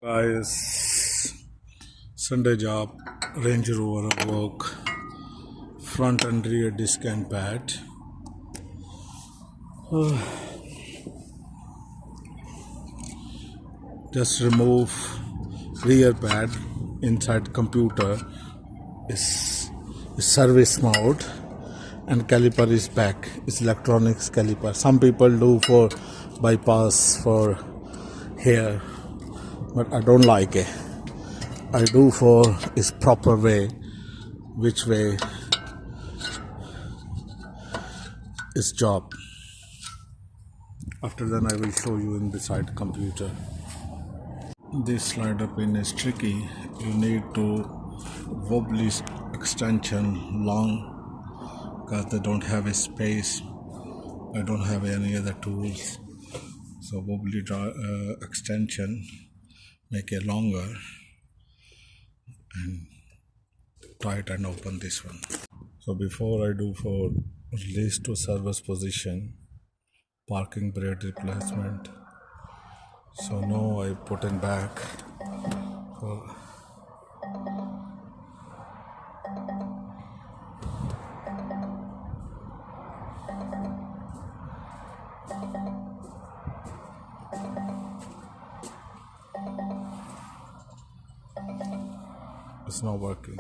Guys, Sunday job, Range Rover work, front and rear disc and pad. Just remove rear pad inside computer is service mode and caliper is back. It's electronics caliper. Some people do for bypass for here, but I don't like it. I do for its proper way, which way is job. After that I will show you in beside computer. This slider pin is tricky. You need to wobbly extension long because they don't have a space. I don't have any other tools, so wobbly extension make it longer and tight and open this one. So before I do for release to service position, parking brake replacement, so now I put in back for it's not working.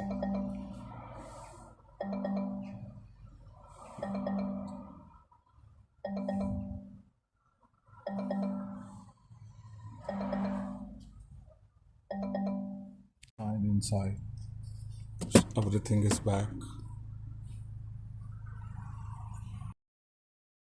And inside everything is back.